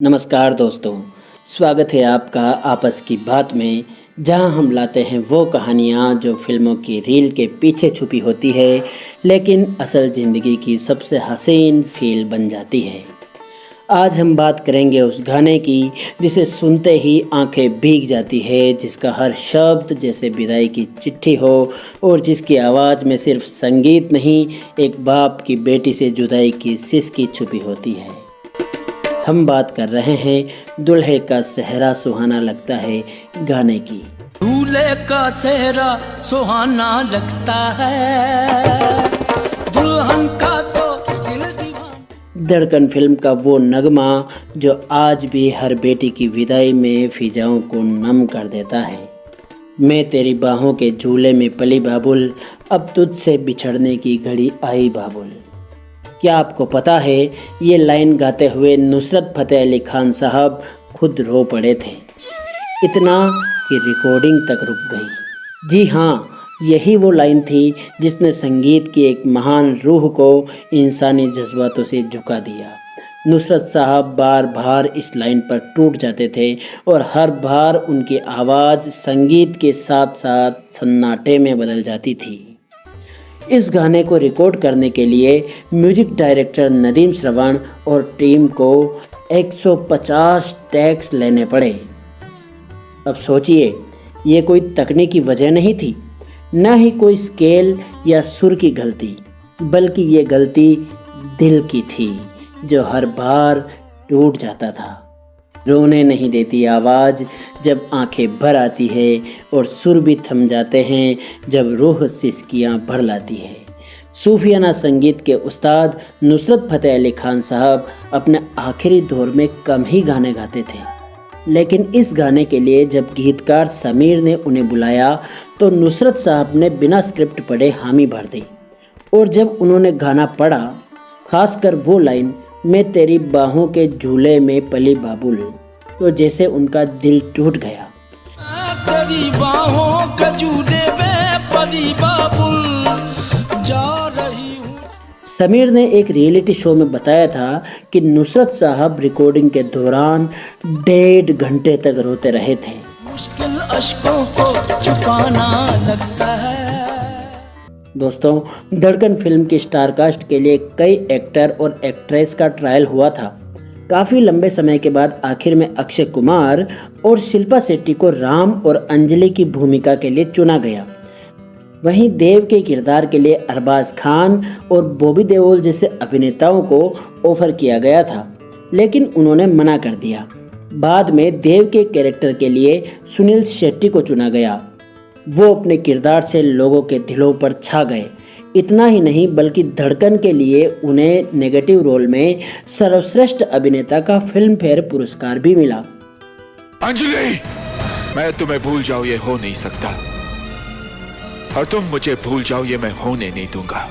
नमस्कार दोस्तों, स्वागत है आपका आपस की बात में, जहां हम लाते हैं वो कहानियां जो फिल्मों की रील के पीछे छुपी होती है लेकिन असल ज़िंदगी की सबसे हसीन फील बन जाती है। आज हम बात करेंगे उस गाने की जिसे सुनते ही आंखें भीग जाती है, जिसका हर शब्द जैसे विदाई की चिट्ठी हो और जिसकी आवाज़ में सिर्फ संगीत नहीं, एक बाप की बेटी से जुदाई की सिसकी छुपी होती है। हम बात कर रहे हैं दूल्हे का सेहरा सुहाना लगता है गाने की। दूल्हे का सेहरा सुहाना लगता है, दुल्हन का तो दिल दीवाना। धड़कन फिल्म का वो नगमा जो आज भी हर बेटी की विदाई में फिजाओं को नम कर देता है। मैं तेरी बाहों के झूले में पली बाबुल, अब तुझसे बिछड़ने की घड़ी आई बाबुल। क्या आपको पता है, ये लाइन गाते हुए नुसरत फ़तेह अली खान साहब खुद रो पड़े थे, इतना कि रिकॉर्डिंग तक रुक गई। जी हाँ, यही वो लाइन थी जिसने संगीत की एक महान रूह को इंसानी जज्बातों से झुका दिया। नुसरत साहब बार बार इस लाइन पर टूट जाते थे और हर बार उनकी आवाज़ संगीत के साथ साथ सन्नाटे में बदल जाती थी। इस गाने को रिकॉर्ड करने के लिए म्यूजिक डायरेक्टर नदीम श्रवण और टीम को 150 टेक्स लेने पड़े। अब सोचिए, ये कोई तकनीकी वजह नहीं थी, न ही कोई स्केल या सुर की गलती, बल्कि ये गलती दिल की थी जो हर बार टूट जाता था। रोने नहीं देती आवाज़ जब आंखें भर आती है और सुर भी थम जाते हैं जब रूह सिसकियाँ भर लाती है। सूफियाना संगीत के उस्ताद नुसरत फ़तेह अली खान साहब अपने आखिरी दौर में कम ही गाने गाते थे, लेकिन इस गाने के लिए जब गीतकार समीर ने उन्हें बुलाया तो नुसरत साहब ने बिना स्क्रिप्ट पढ़े हामी भर दी। और जब उन्होंने गाना पढ़ा, खासकर वो लाइन मैं तेरी बाहों के झूले में पली बाबुल, तो जैसे उनका दिल टूट गया। तेरी बाहों के झूले में पली बाबुल जा रही हूँ। समीर ने एक रियलिटी शो में बताया था कि नुसरत साहब रिकॉर्डिंग के दौरान 1.5 घंटे तक रोते रहे थे। मुश्किल अश्कों को छुपाना लगता है। दोस्तों, धड़कन फिल्म की स्टार कास्ट के लिए कई एक्टर और एक्ट्रेस का ट्रायल हुआ था। काफ़ी लंबे समय के बाद आखिर में अक्षय कुमार और शिल्पा शेट्टी को राम और अंजलि की भूमिका के लिए चुना गया। वहीं देव के किरदार के लिए अरबाज खान और बॉबी देओल जैसे अभिनेताओं को ऑफर किया गया था, लेकिन उन्होंने मना कर दिया। बाद में देव के कैरेक्टर के लिए सुनील शेट्टी को चुना गया। वो अपने किरदार से लोगों के दिलों पर छा गए। इतना ही नहीं, बल्कि धड़कन के लिए उन्हें नेगेटिव रोल में सर्वश्रेष्ठ अभिनेता का फिल्म फेयर पुरस्कार भी मिला। अंजलि, मैं तुम्हें भूल जाऊं ये हो नहीं सकता, और तुम मुझे भूल जाओ ये मैं होने नहीं दूंगा।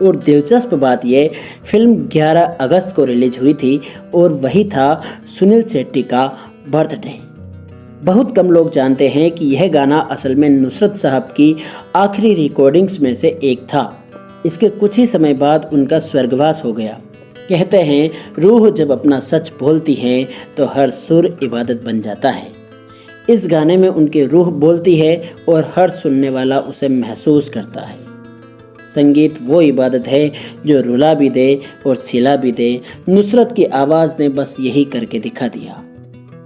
और दिलचस्प बात ये, फिल्म 11 अगस्त को रिलीज हुई थी और वही था सुनील शेट्टी का बर्थडे। बहुत कम लोग जानते हैं कि यह गाना असल में नुसरत साहब की आखिरी रिकॉर्डिंग्स में से एक था। इसके कुछ ही समय बाद उनका स्वर्गवास हो गया। कहते हैं, रूह जब अपना सच बोलती है तो हर सुर इबादत बन जाता है। इस गाने में उनकी रूह बोलती है और हर सुनने वाला उसे महसूस करता है। संगीत वो इबादत है जो रुला भी दे और सिला भी दे। नुसरत की आवाज़ ने बस यही करके दिखा दिया।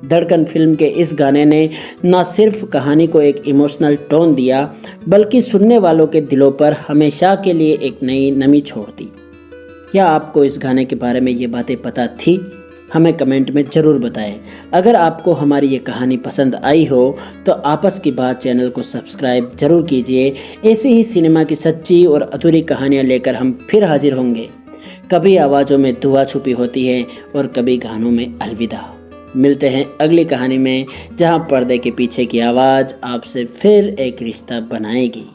धड़कन फिल्म के इस गाने ने न सिर्फ कहानी को एक इमोशनल टोन दिया, बल्कि सुनने वालों के दिलों पर हमेशा के लिए एक नई नमी छोड़ दी। क्या आपको इस गाने के बारे में ये बातें पता थी? हमें कमेंट में ज़रूर बताएं। अगर आपको हमारी ये कहानी पसंद आई हो तो आपस की बात चैनल को सब्सक्राइब जरूर कीजिए। ऐसी ही सिनेमा की सच्ची और अधूरी कहानियाँ लेकर हम फिर हाजिर होंगे। कभी आवाज़ों में दुआ छुपी होती है और कभी गानों में अलविदा। मिलते हैं अगली कहानी में, जहां पर्दे के पीछे की आवाज़ आपसे फिर एक रिश्ता बनाएगी।